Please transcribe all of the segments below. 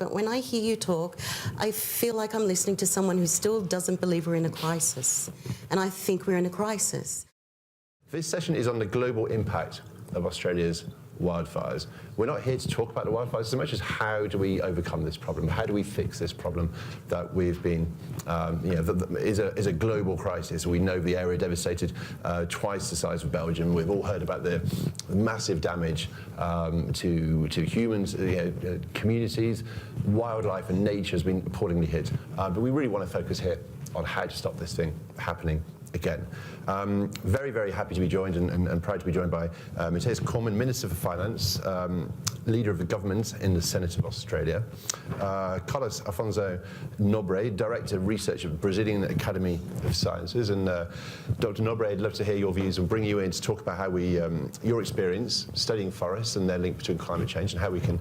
But when I hear you talk, I feel like I'm listening to someone who still doesn't believe we're in a crisis. And I think we're in a crisis. This session is on the global impact of Australia's wildfires. We're not here to talk about the wildfires so much as how do we overcome this problem? How do we fix this problem that we've been, is a global crisis. We know the area devastated, twice the size of Belgium. We've all heard about the massive damage to humans, communities, wildlife and nature has been appallingly hit. But we really want to focus here on how to stop this thing happening again. Very, very happy to be joined and proud to be joined by Matthias Cormann, Minister for Finance, Leader of the Government in the Senate of Australia, Carlos Afonso Nobre, Director of Research at Brazilian Academy of Sciences. And Dr. Nobre, I'd love to hear your views and bring you in to talk about how we, your experience studying forests and their link between climate change and how we can,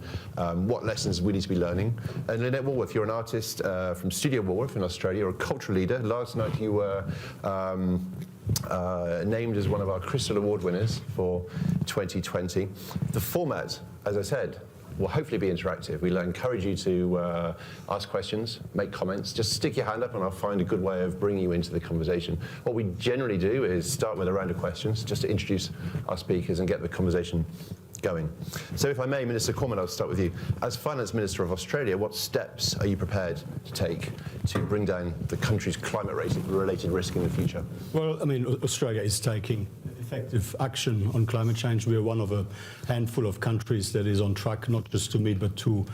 what lessons we need to be learning. And Lynette Walworth, you're an artist from Studio Walworth in Australia, you're a cultural leader. Last night you were named as one of our Crystal Award winners for 2020. The format, as I said, will hopefully be interactive. We'll encourage you to ask questions, make comments, just stick your hand up and I'll find a good way of bringing you into the conversation. What we generally do is start with a round of questions just to introduce our speakers and get the conversation going. So if I may, Minister Cormann, I'll start with you. As Finance Minister of Australia, what steps are you prepared to take to bring down the country's climate-related risk in the future? Well, I mean, Australia is taking effective action on climate change. We are one of a handful of countries that is on track not just to meet but to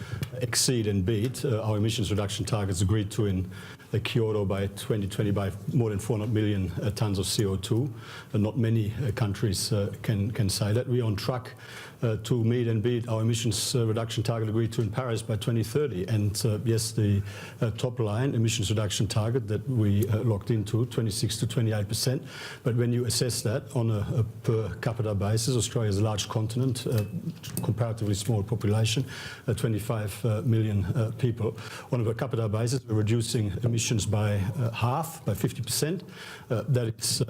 exceed and beat our emissions reduction targets agreed to in Kyoto by 2020 by more than 400 million tonnes of CO2. Not many countries can say that. We are on track to meet and beat our emissions reduction target agreed to in Paris by 2030. And yes, the top line emissions reduction target that we locked into, 26 to 28%. But when you assess that on a per capita basis, Australia is a large continent, comparatively small population, 25 million people. On a per capita basis, we're reducing emissions by half, by 50%. That is,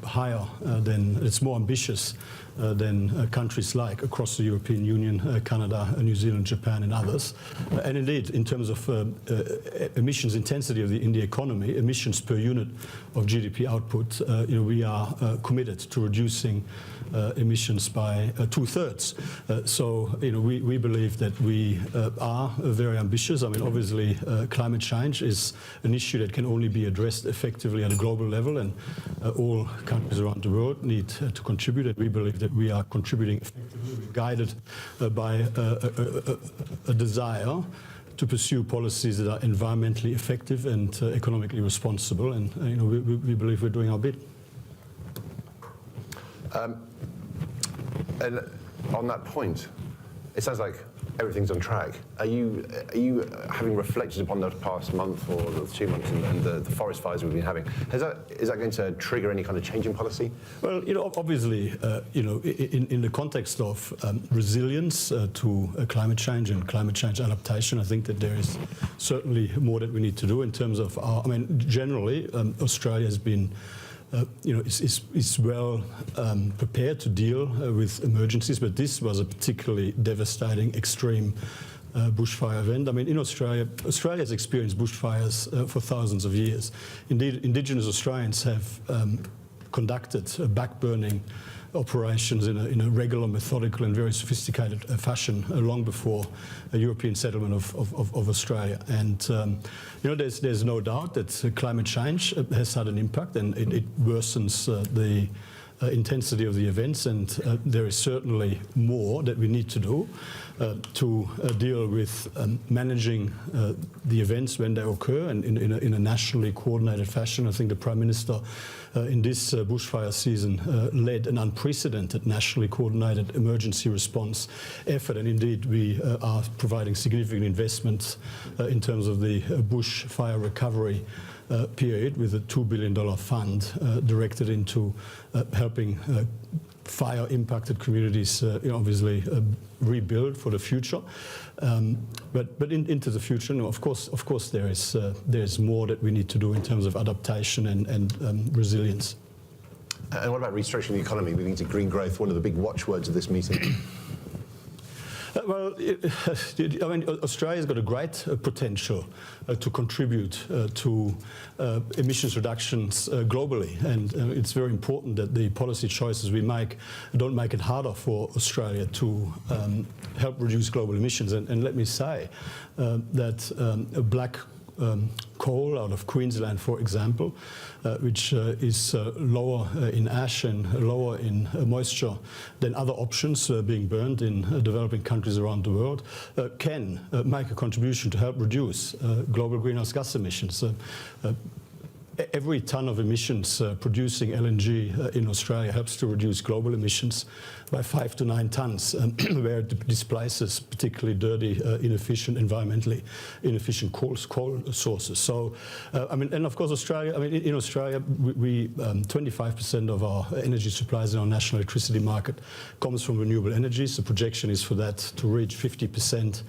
higher than, it's more ambitious than countries like across the European Union, Canada, New Zealand, Japan and others. And indeed, in terms of emissions intensity in the economy, emissions per unit of GDP output, we are committed to reducing emissions by 2/3. So, we believe that we are very ambitious. I mean, obviously, climate change is an issue that can only be addressed effectively at a global level, and all countries around the world need to contribute. And we believe that we are contributing effectively, guided by a desire to pursue policies that are environmentally effective and economically responsible. And we believe we're doing our bit. And on that point, it sounds like everything's on track. Are you having reflected upon the past month or the 2 months and the forest fires we've been having? Is that going to trigger any kind of change in policy? Well, obviously, in the context of resilience to climate change and climate change adaptation, I think that there is certainly more that we need to do in terms of generally, Australia has been is well prepared to deal with emergencies, but this was a particularly devastating, extreme bushfire event. I mean, in Australia has experienced bushfires for thousands of years. Indeed, Indigenous Australians have conducted backburning operations in a regular, methodical and very sophisticated fashion long before a European settlement of Australia. And there's no doubt that climate change has had an impact, and it worsens the intensity of the events, and there is certainly more that we need to do to deal with managing the events when they occur and in a nationally coordinated fashion. I think the Prime Minister in this bushfire season led an unprecedented nationally coordinated emergency response effort, and indeed we are providing significant investments in terms of the bushfire recovery period with a $2 billion fund directed into helping fire-impacted communities, obviously rebuild for the future. But into the future, of course, there is more that we need to do in terms of adaptation and resilience. And what about restructuring the economy, moving to green growth? One of the big watchwords of this meeting. Well, I mean, Australia's got a great potential to contribute to emissions reductions globally, and it's very important that the policy choices we make don't make it harder for Australia to help reduce global emissions. And let me say that black coal out of Queensland, for example, which is lower in ash and lower in moisture than other options being burned in developing countries around the world, can make a contribution to help reduce global greenhouse gas emissions. Every ton of emissions producing LNG in Australia helps to reduce global emissions by 5 to 9 tons, where it displaces particularly dirty, inefficient, environmentally inefficient coal sources. So, I mean, and of course, Australia. I mean, in Australia, we 25% of our energy supplies in our national electricity market comes from renewable energies. The projection is for that to reach 50%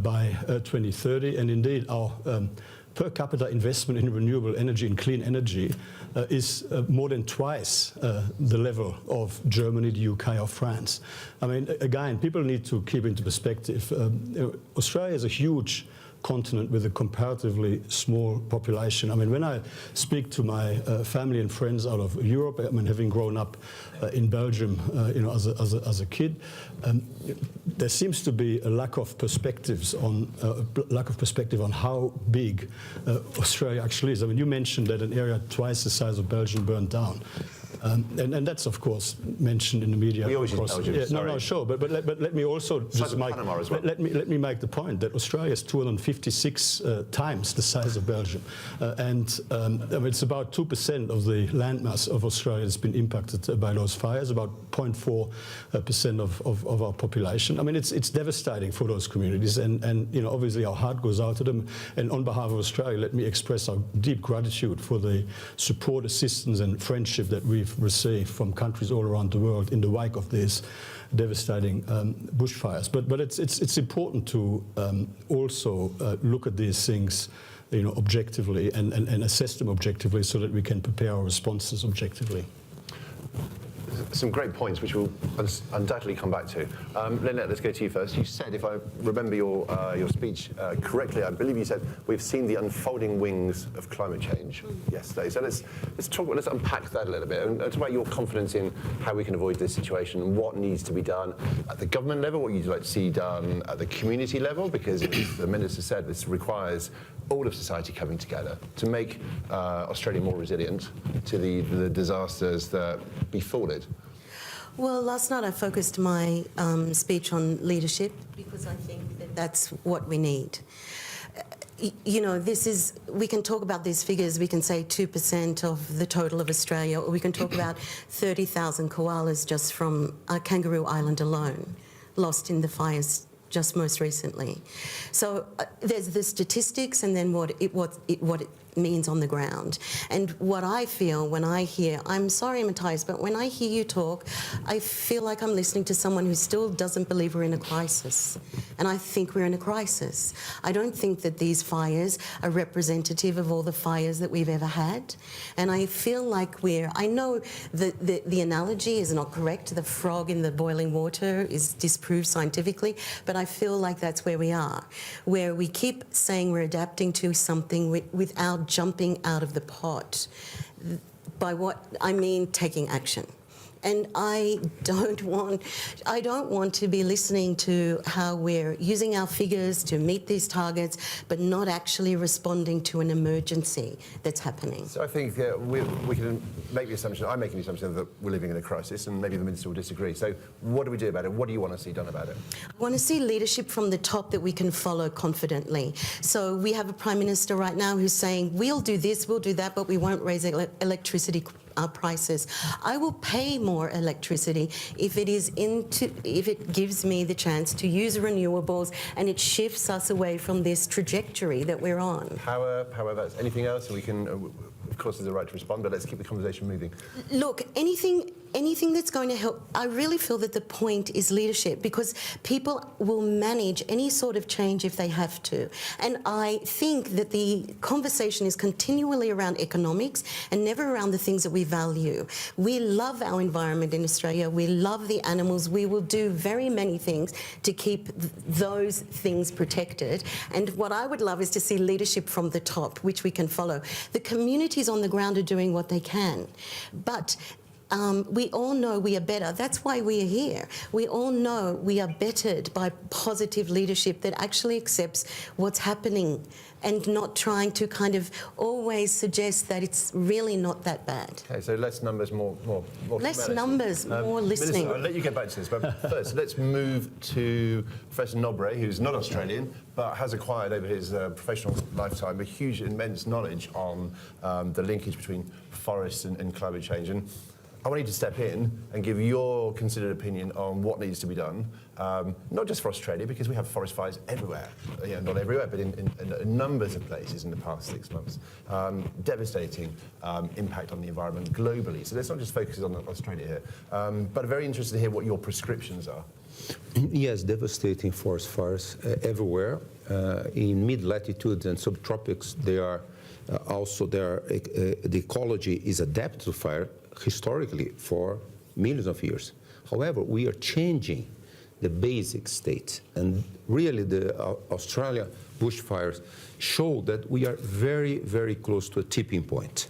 by 2030, and indeed, our per capita investment in renewable energy and clean energy is more than twice the level of Germany, the UK or France. I mean, again, people need to keep into perspective. Australia is a huge continent with a comparatively small population. I mean, when I speak to my family and friends out of Europe, I mean, having grown up in Belgium, you know, as a kid, there seems to be a lack of perspective on how big Australia actually is. I mean, you mentioned that an area twice the size of Belgium burned down. And that's, of course, mentioned in the media. We always use Belgium, yeah, sorry. No, sure, but let me also just make, Panama as well. let me make the point that Australia is 256 times the size of Belgium, and I mean, it's about 2% of the landmass of Australia has been impacted by those fires, about 0.4% of our population. I mean, it's devastating for those communities, and you know, obviously our heart goes out to them. And on behalf of Australia, let me express our deep gratitude for the support, assistance, and friendship that we've received from countries all around the world in the wake of these devastating bushfires. But it's important to also look at these things, you know, objectively and assess them objectively, so that we can prepare our responses objectively. Some great points, which we'll undoubtedly come back to. Lynette, let's go to you first. You said, if I remember your speech correctly, I believe you said we've seen the unfolding wings of climate change yesterday. So let's unpack that a little bit and talk about your confidence in how we can avoid this situation and what needs to be done at the government level, what you'd like to see done at the community level, because as the Minister said, this requires all of society coming together to make Australia more resilient to the disasters that befall it. Well, last night I focused my speech on leadership, because I think that that's what we need. You know, we can talk about these figures. We can say 2% of the total of Australia, or we can talk about 30,000 koalas just from Kangaroo Island alone, lost in the fires just most recently. So there's the statistics, and then what it means on the ground. And what I feel when I hear, I'm sorry, Matthias, but when I hear you talk, I feel like I'm listening to someone who still doesn't believe we're in a crisis. And I think we're in a crisis. I don't think that these fires are representative of all the fires that we've ever had. And I feel like I know the analogy is not correct. The frog in the boiling water is disproved scientifically, but I feel like that's where we are, where we keep saying we're adapting to something without jumping out of the pot. By what I mean taking action. And I don't want to be listening to how we're using our figures to meet these targets, but not actually responding to an emergency that's happening. So I think we can make the assumption, I'm making the assumption that we're living in a crisis, and maybe the Minister will disagree. So what do we do about it? What do you want to see done about it? I want to see leadership from the top that we can follow confidently. So we have a Prime Minister right now who's saying, we'll do this, we'll do that, but we won't raise electricity prices. I will pay more electricity if it gives me the chance to use renewables, and it shifts us away from this trajectory that we're on. However, anything else? We can, of course, there's a right to respond, but let's keep the conversation moving. Look, anything anything that's going to help, I really feel that the point is leadership, because people will manage any sort of change if they have to. And I think that the conversation is continually around economics and never around the things that we value. We love our environment in Australia. We love the animals. We will do very many things to keep those things protected. And what I would love is to see leadership from the top, which we can follow. The communities on the ground are doing what they can. But we all know we are better. That's why we are here. We all know we are bettered by positive leadership that actually accepts what's happening and not trying to kind of always suggest that it's really not that bad. Okay, so less numbers, more Less humanity. numbers, more listening. Minister, I'll let you get back to this, but first let's move to Professor Nobre, who's not Australian, but has acquired over his professional lifetime a huge, immense knowledge on the linkage between forests and climate change. And I want you to step in and give your considered opinion on what needs to be done, not just for Australia, because we have forest fires everywhere, not everywhere, but in numbers of places in the past 6 months. Devastating impact on the environment globally. So let's not just focus on Australia here, but I'm very interested to hear what your prescriptions are. Yes, devastating forest fires everywhere. In mid-latitudes and subtropics, the ecology is adapted to fire historically for millions of years. However, we are changing the basic state, and really the Australia bushfires show that we are very, very close to a tipping point.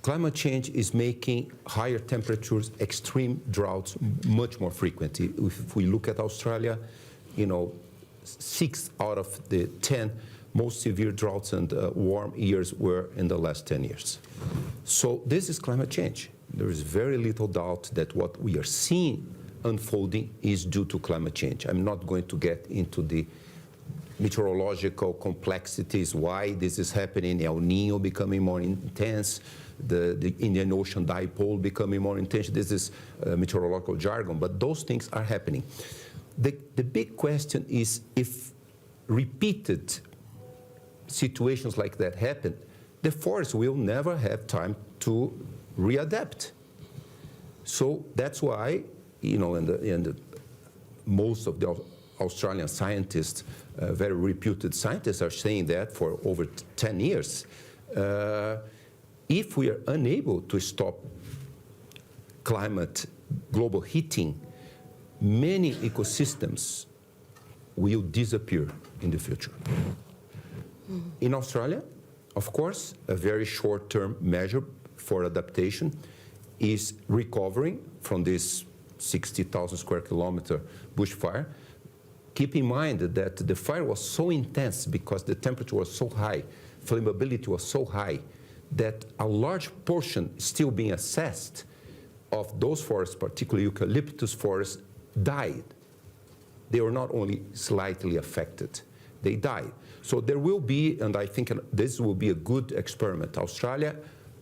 Climate change is making higher temperatures, extreme droughts much more frequent. If we look at Australia, 6 out of the 10 most severe droughts and warm years were in the last 10 years. So this is climate change. There is very little doubt that what we are seeing unfolding is due to climate change. I'm not going to get into the meteorological complexities, why this is happening, El Nino becoming more intense, the Indian Ocean dipole becoming more intense. This is meteorological jargon, but those things are happening. The big question is, if repeated situations like that happen, the forest will never have time to readapt. So that's why, most of the Australian scientists, very reputed scientists, are saying that for over 10 years. If we are unable to stop global heating, many ecosystems will disappear in the future. In Australia, of course, a very short-term measure for adaptation is recovering from this 60,000 square kilometer bushfire. Keep in mind that the fire was so intense because the temperature was so high, flammability was so high, that a large portion still being assessed of those forests, particularly eucalyptus forests, died. They were not only slightly affected, they died. So there will be, and I think this will be a good experiment, Australia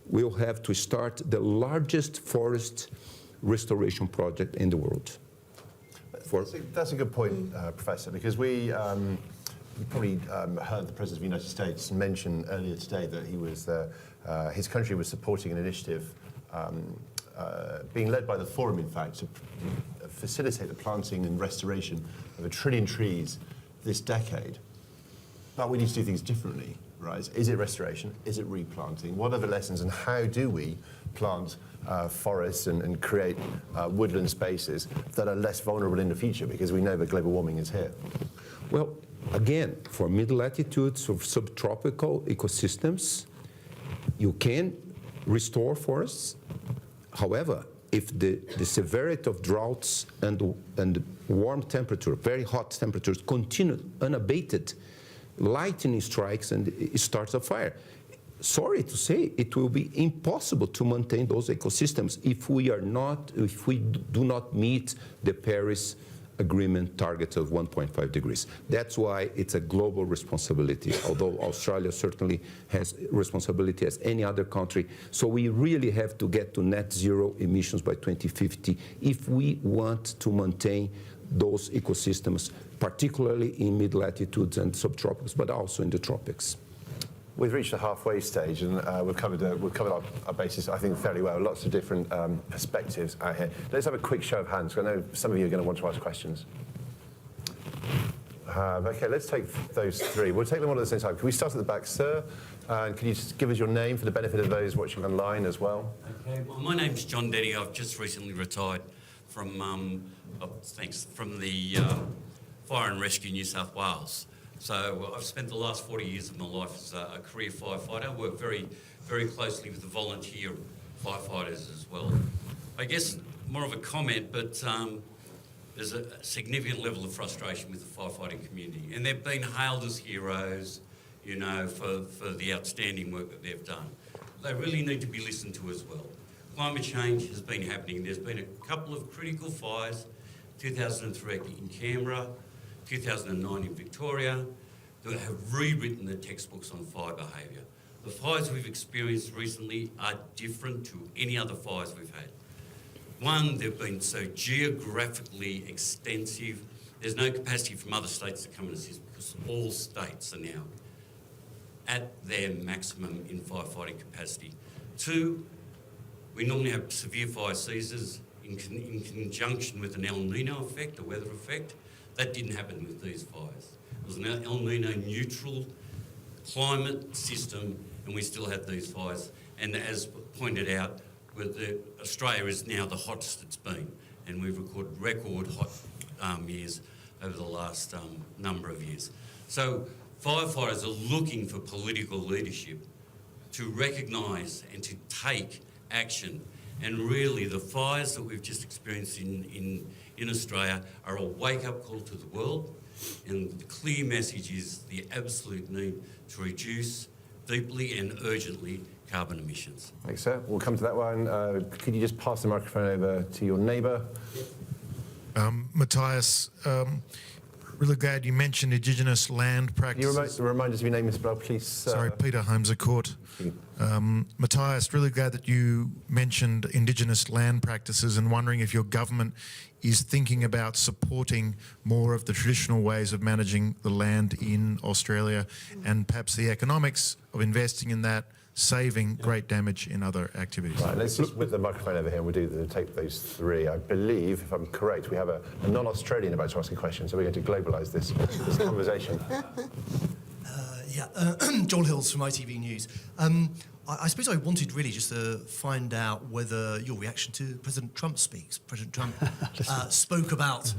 will have to start the largest forest restoration project in the world. That's a good point, Professor, because we probably heard the President of the United States mention earlier today that he was, his country was supporting an initiative being led by the Forum, in fact, to facilitate the planting and restoration of 1 trillion trees this decade. But we need to do things differently, right? Is it restoration? Is it replanting? What are the lessons, and how do we plant forests and create woodland spaces that are less vulnerable in the future, because we know that global warming is here? Well, again, for mid-latitudes or subtropical ecosystems, you can restore forests. However, if the severity of droughts and warm temperature, very hot temperatures continue unabated, lightning strikes and it starts a fire. Sorry to say, it will be impossible to maintain those ecosystems if we do not meet the Paris Agreement targets of 1.5 degrees. That's why it's a global responsibility, although Australia certainly has responsibility as any other country. So we really have to get to net zero emissions by 2050 if we want to maintain those ecosystems, particularly in mid-latitudes and subtropics, but also in the tropics. We've reached the halfway stage, and we've covered our basis, I think, fairly well. Lots of different perspectives out here. Let's have a quick show of hands, because I know some of you are going to want to ask questions. Okay, let's take those three. We'll take them all at the same time. Can we start at the back, sir? And can you just give us your name for the benefit of those watching online as well? Okay, well, my name's John Deddy. I've just recently retired from the Fire and Rescue New South Wales. So I've spent the last 40 years of my life as a career firefighter. I work very, very closely with the volunteer firefighters as well. I guess more of a comment, but there's a significant level of frustration with the firefighting community, and they've been hailed as heroes, you know, for the outstanding work that they've done. They really need to be listened to as well. Climate change has been happening. There's been a couple of critical fires, 2003 in Canberra, 2009 in Victoria, that have rewritten the textbooks on fire behaviour. The fires we've experienced recently are different to any other fires we've had. One, they've been so geographically extensive, there's no capacity from other states to come and assist because all states are now at their maximum in firefighting capacity. Two, we normally have severe fire seasons in conjunction with an El Nino effect, a weather effect. That didn't happen with these fires. It was an El Nino neutral climate system, and we still had these fires. And as pointed out, Australia is now the hottest it's been, and we've recorded record hot years over the last number of years. So firefighters are looking for political leadership to recognise and to take action. And really, the fires that we've just experienced in Australia are a wake-up call to the world, and the clear message is the absolute need to reduce deeply and urgently carbon emissions. Thanks, sir. We'll come to that one. Could you just pass the microphone over to your neighbour? Matthias, really glad you mentioned Indigenous land practices. Can you remind us of your name as well, please? Sorry, Peter Holmes-Court. Matthias, really glad that you mentioned Indigenous land practices, and wondering if your government is thinking about supporting more of the traditional ways of managing the land in Australia, and perhaps the economics of investing in that, saving great damage in other activities. Right, let's just, with the microphone over here, we'll take those three. I believe, if I'm correct, we have a non-Australian about to ask a question, so we're going to globalise this conversation. John Hills from ITV News. I suppose I wanted really just to find out whether your reaction to President Trump's speech. President Trump spoke about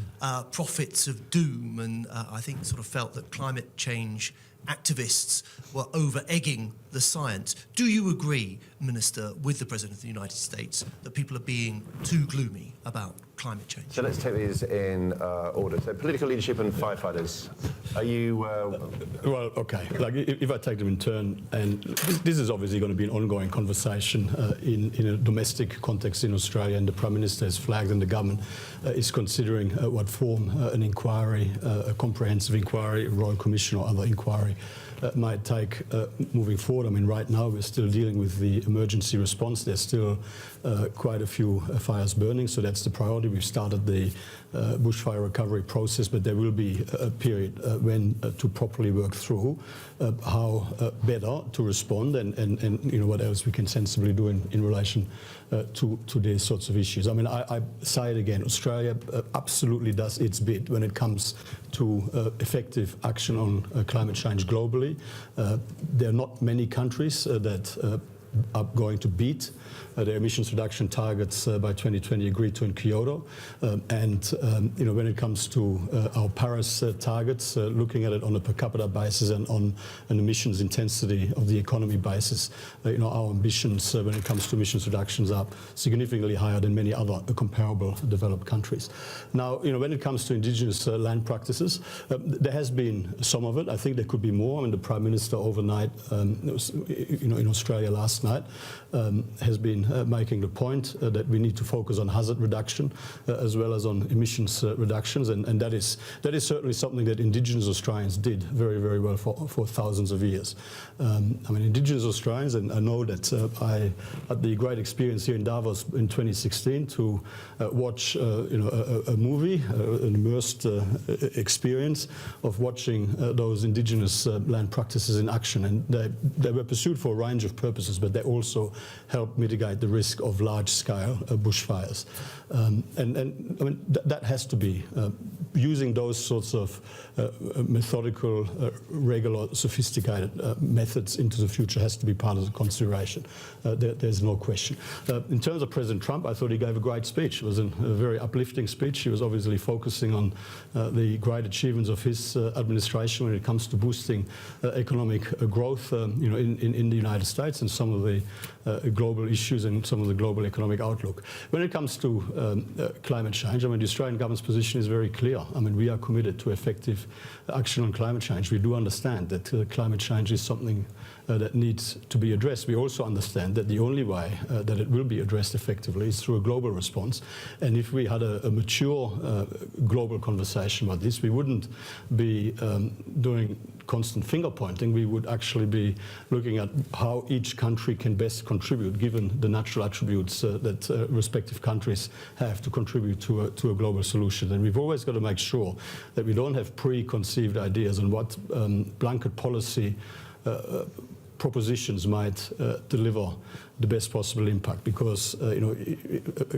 prophets of doom, and I think sort of felt that climate change activists were over-egging the science. Do you agree, Minister, with the President of the United States that people are being too gloomy about climate change? So let's take these in order. So political leadership and firefighters. Are you... Well, okay. Like, if I take them in turn, and this is obviously going to be an ongoing conversation in a domestic context in Australia, and the Prime Minister has flagged, and the government is considering what form an inquiry, a comprehensive inquiry, a Royal Commission or other inquiry might take moving forward. I mean, right now we're still dealing with the emergency response. There's still quite a few fires burning, so that's the priority. We've started the bushfire recovery process, but there will be a period when to properly work through how better to respond, and you know, what else we can sensibly do in relation to these sorts of issues. I mean, I say it again, Australia absolutely does its bit when it comes to effective action on climate change globally. There are not many countries that are going to beat their emissions reduction targets by 2020 agreed to in Kyoto. And you know, when it comes to our Paris targets, looking at it on a per capita basis and on an emissions intensity of the economy basis, you know, our ambitions when it comes to emissions reductions are significantly higher than many other comparable developed countries. Now, you know, when it comes to Indigenous land practices, there has been some of it. I think there could be more. I mean, the Prime Minister overnight, you know, in Australia last last night, has been making the point that we need to focus on hazard reduction as well as on emissions reductions, and that is certainly something that Indigenous Australians did very, very well for thousands of years. I mean, Indigenous Australians, and I know that I had the great experience here in Davos in 2016 to watch a movie, an immersed experience of watching those Indigenous land practices in action, and they were pursued for a range of purposes, but they also helped mitigate the risk of large-scale bushfires. And I mean, that has to be, using those sorts of methodical, regular, sophisticated methods into the future has to be part of the consideration. There's no question. In terms of President Trump, I thought he gave a great speech. It was a very uplifting speech. He was obviously focusing on the great achievements of his administration when it comes to boosting economic growth in the United States and some of the global issues and some of the global economic outlook. When it comes to climate change, I mean, the Australian government's position is very clear. I mean, we are committed to effective action on climate change. We do understand that climate change is something that needs to be addressed. We also understand that the only way that it will be addressed effectively is through a global response. And if we had a mature global conversation about this, we wouldn't be doing constant finger pointing. We would actually be looking at how each country can best contribute, given the natural attributes that respective countries have to contribute to a global solution. And we've always got to make sure that we don't have preconceived ideas on what blanket policy propositions might deliver the best possible impact, because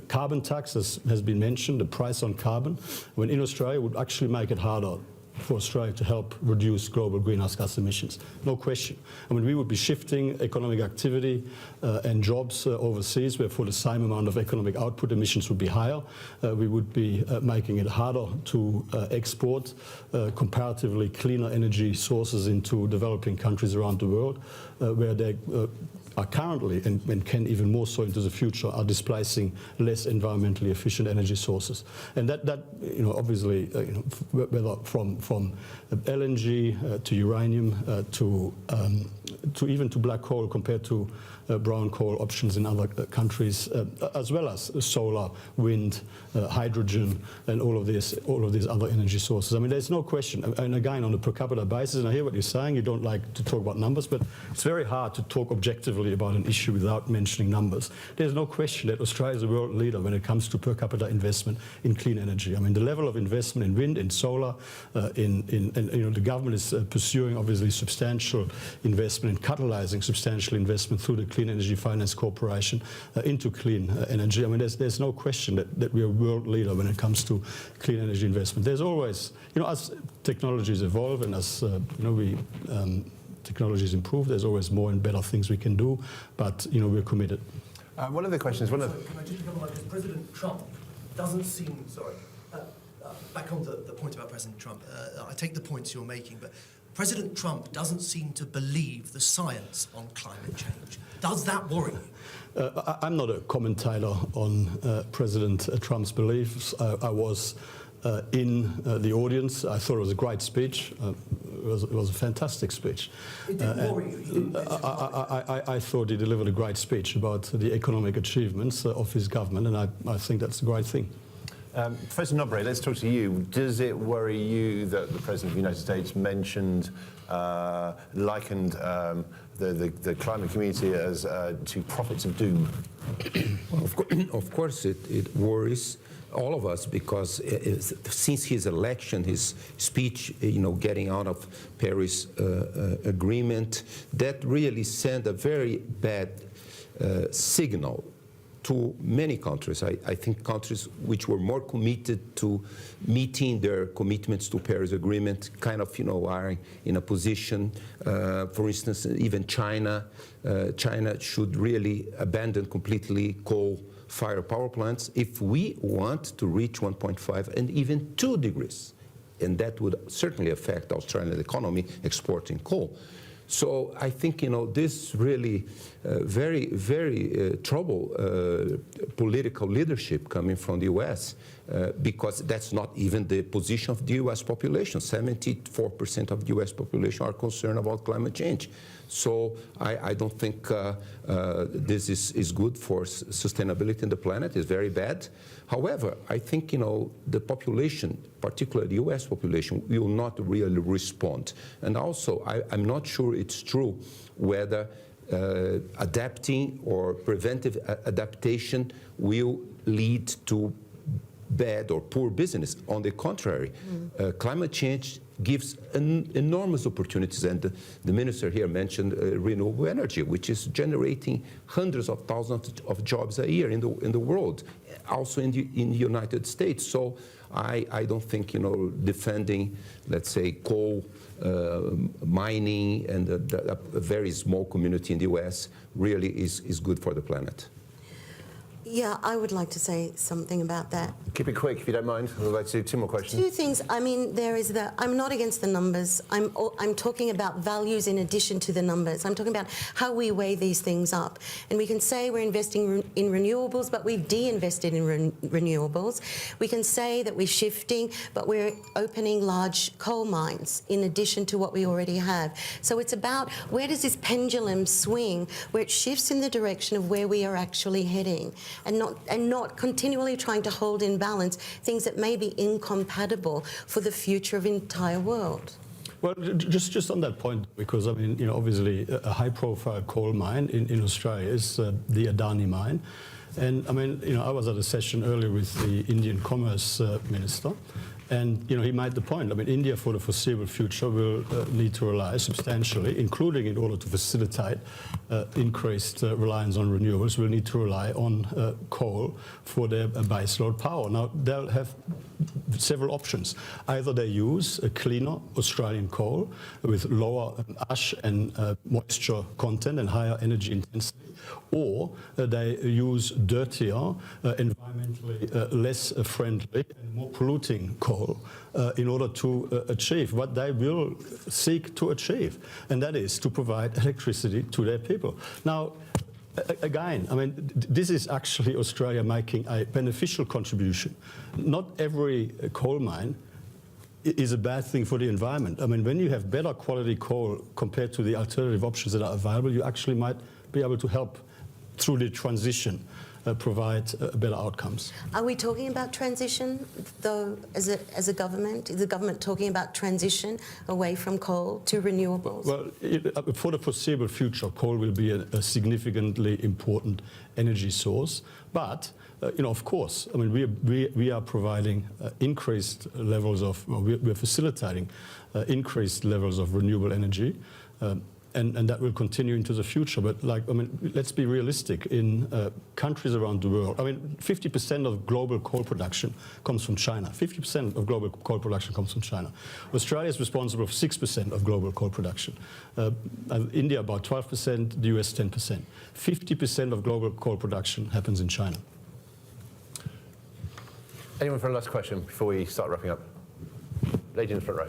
carbon tax has been mentioned, the price on carbon, when in Australia would actually make it harder for Australia to help reduce global greenhouse gas emissions. No question. I mean, we would be shifting economic activity and jobs overseas, where for the same amount of economic output, emissions would be higher. We would be making it harder to export comparatively cleaner energy sources into developing countries around the world, where they are currently, and can even more so into the future, are displacing less environmentally efficient energy sources. And that obviously, whether from LNG to uranium to even to black coal compared to brown coal options in other countries, as well as solar, wind, hydrogen, and all of these other energy sources. I mean, there's no question. And again, on a per capita basis, and I hear what you're saying, you don't like to talk about numbers, but it's very hard to talk objectively about an issue without mentioning numbers. There's no question that Australia is a world leader when it comes to per capita investment in clean energy. I mean, the level of investment in wind, in solar, the government is pursuing obviously substantial investment in catalyzing substantial investment through the Clean Energy Finance Corporation into clean energy. I mean, there's no question that we are a world leader when it comes to clean energy investment. There's always, as technologies evolve and as technologies improve, there's always more and better things we can do, but we're committed. One of the questions, Can I just become like, because President Trump doesn't seem, back on the point about President Trump, I take the points you're making, but President Trump doesn't seem to believe the science on climate change. Does that worry you? I'm not a commentator on President Trump's beliefs. I was in the audience. I thought it was a great speech. It was a fantastic speech. It didn't worry you? I thought he delivered a great speech about the economic achievements of his government, and I think that's a great thing. Professor Nobre, let's talk to you. Does it worry you that the President of the United States likened the climate community as to prophets of doom? Well, of course it worries all of us, because since his election, his speech, getting out of Paris agreement, that really sent a very bad signal to many countries. I think countries which were more committed to meeting their commitments to Paris Agreement kind of, are in a position, for instance, even China. China should really abandon completely coal-fired power plants if we want to reach 1.5 and even 2 degrees. And that would certainly affect the Australian economy exporting coal. So I think, this really very, very trouble political leadership coming from the US. because that's not even the position of the US population. 74% of the US population are concerned about climate change. So I don't think this is good for sustainability in the planet. It's very bad. However, I think, the population, particularly the US population, will not really respond. And also, I'm not sure it's true whether adapting or preventive adaptation will lead to bad or poor business. On the contrary, climate change gives enormous opportunities, and the minister here mentioned renewable energy, which is generating hundreds of thousands of jobs a year in the world, also in the United States. So I don't think defending, let's say, coal mining and a very small community in the US really is good for the planet. Yeah, I would like to say something about that. Keep it quick if you don't mind. I'd like to do 2 more questions. 2 things. I mean, there is I'm not against the numbers. I'm talking about values in addition to the numbers. I'm talking about how we weigh these things up. And we can say we're investing in renewables, but we've de-invested in renewables. We can say that we're shifting, but we're opening large coal mines in addition to what we already have. So it's about where does this pendulum swing, where it shifts in the direction of where we are actually heading. And not continually trying to hold in balance things that may be incompatible for the future of the entire world. Well, just on that point, because I mean, obviously a high-profile coal mine in Australia is the Adani mine, and I mean, I was at a session earlier with the Indian Commerce Minister. And he made the point. I mean, India for the foreseeable future will need to rely substantially, including in order to facilitate increased reliance on renewables, will need to rely on coal for their baseload power. Now, they'll have several options. Either they use a cleaner Australian coal with lower ash and moisture content and higher energy intensity, or they use dirtier, environmentally less friendly and more polluting coal in order to achieve what they will seek to achieve, and that is to provide electricity to their people. Now, again, I mean, this is actually Australia making a beneficial contribution. Not every coal mine is a bad thing for the environment. I mean, when you have better quality coal compared to the alternative options that are available, you actually might be able to help through the transition provide better outcomes. Are we talking about transition, though, as a government? Is the government talking about transition away from coal to renewables? Well, for the foreseeable future, coal will be a significantly important energy source. But, of course, I mean, we are providing increased levels of, we're facilitating increased levels of renewable energy. And that will continue into the future. But let's be realistic. In countries around the world, I mean, 50% of global coal production comes from China. 50% of global coal production comes from China. Australia is responsible for 6% of global coal production. India about 12%, the US 10%. 50% of global coal production happens in China. Anyone for a last question before we start wrapping up? Lady in the front row.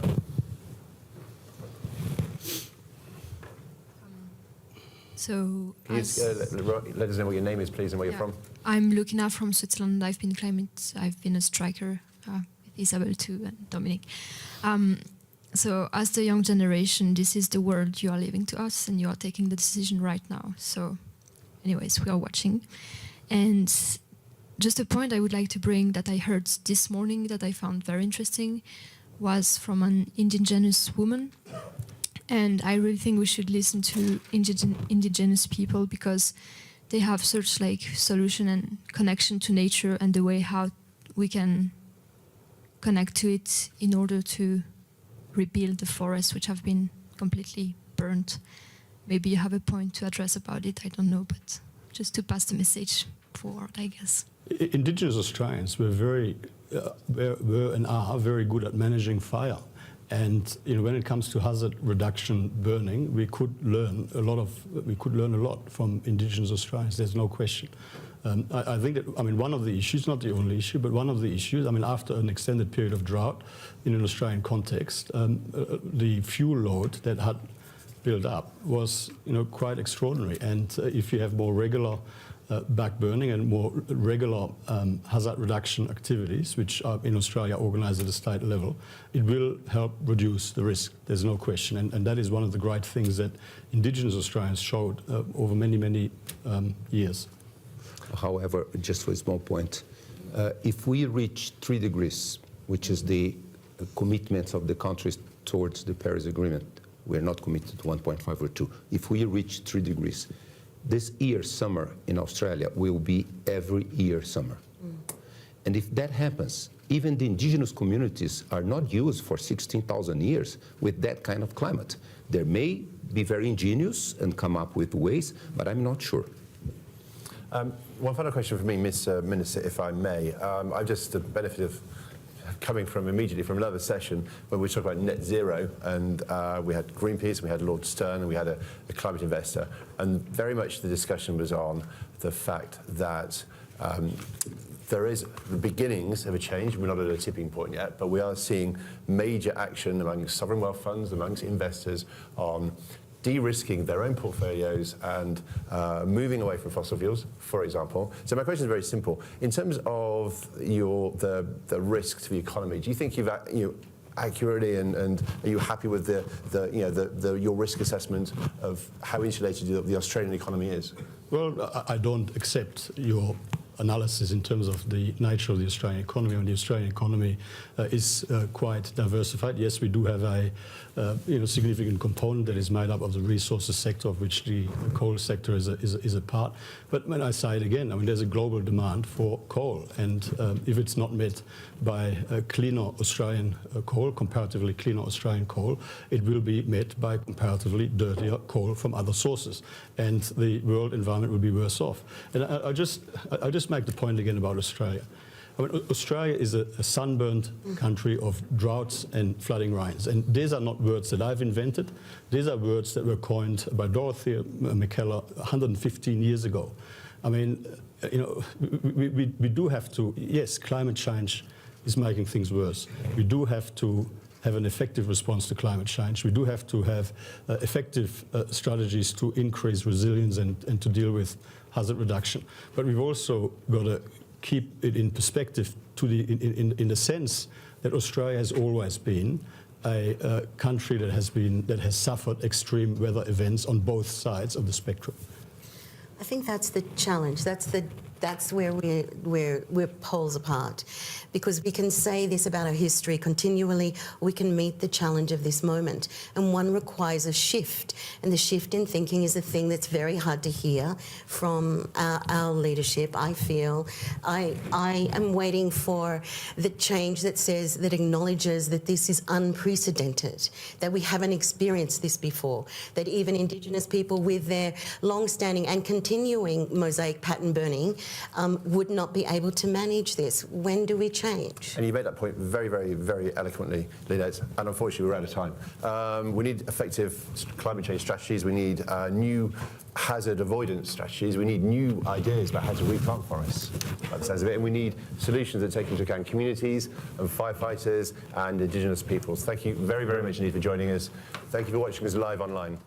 So, Can you let us know what your name is, please, and where you're from? I'm Lukina from Switzerland. I've been a striker with Isabel too and Dominic. So as the young generation, this is the world you are leaving to us, and you are taking the decision right now. So anyways, we are watching. And just a point I would like to bring that I heard this morning that I found very interesting was from an indigenous woman. And I really think we should listen to indigenous people, because they have such solution and connection to nature and the way how we can connect to it in order to rebuild the forests which have been completely burnt. Maybe you have a point to address about it, I don't know, but just to pass the message forward, I guess. Indigenous Australians were and are very good at managing fire. And when it comes to hazard reduction burning, we could learn a lot from Indigenous Australians. There's no question. I think that one of the issues, not the only issue, but one of the issues. After an extended period of drought in an Australian context, the fuel load that had built up was quite extraordinary. And if you have more regular back burning and more regular hazard reduction activities, which are in Australia organised at a state level, it will help reduce the risk. There's no question. And that is one of the great things that Indigenous Australians showed over many, many years. However, just for a small point, if we reach 3 degrees, which is the commitment of the countries towards the Paris Agreement, we're not committed to 1.5 or 2. If we reach 3 degrees, this year's summer in Australia will be every year summer. And if that happens, even the indigenous communities are not used for 16,000 years with that kind of climate. They may be very ingenious and come up with ways, but I'm not sure. One final question for me, Ms. Minister, if I may. I've just the benefit of coming from immediately from another session when we talked about net zero, and we had Greenpeace, we had Lord Stern, and we had a climate investor, and very much the discussion was on the fact that there is the beginnings of a change. We're not at a tipping point yet, but we are seeing major action among sovereign wealth funds, amongst investors on de-risking their own portfolios and moving away from fossil fuels, for example. So my question is very simple. In terms of the risk to the economy, do you think you've accurately and are you happy with your risk assessment of how insulated the Australian economy is? Well, I don't accept your analysis in terms of the nature of the Australian economy. And the Australian economy is quite diversified. Yes, we do have a significant component that is made up of the resources sector, of which the coal sector is a part. But when I say it again, I mean, there's a global demand for coal, and if it's not met by cleaner Australian coal, comparatively cleaner Australian coal, it will be met by comparatively dirtier coal from other sources, and the world environment will be worse off. And I just make the point again about Australia. I mean, Australia is a sunburned country of droughts and flooding rains, and these are not words that I've invented. These are words that were coined by Dorothy Mackellar 115 years ago. I mean, we do have to, yes, climate change is making things worse. We do have to have an effective response to climate change. We do have to have effective strategies to increase resilience and to deal with hazard reduction. But we've also got to keep it in perspective in the sense that Australia has always been a country that has suffered extreme weather events on both sides of the spectrum. I think that's the challenge. That's where we're poles apart, because we can say this about our history continually. We can meet the challenge of this moment, and one requires a shift. And the shift in thinking is a thing that's very hard to hear from our leadership. I feel I am waiting for the change that acknowledges that this is unprecedented, that we haven't experienced this before, that even Indigenous people with their long-standing and continuing mosaic pattern burning would not be able to manage this. When do we change? And you made that point very, very, very eloquently, Lynette, and unfortunately we're out of time. We need effective climate change strategies. We need new hazard avoidance strategies. We need new ideas about how to replant forests, by the sounds of it. And we need solutions that take into account communities and firefighters and Indigenous peoples. Thank you very, very much indeed for joining us. Thank you for watching us live online.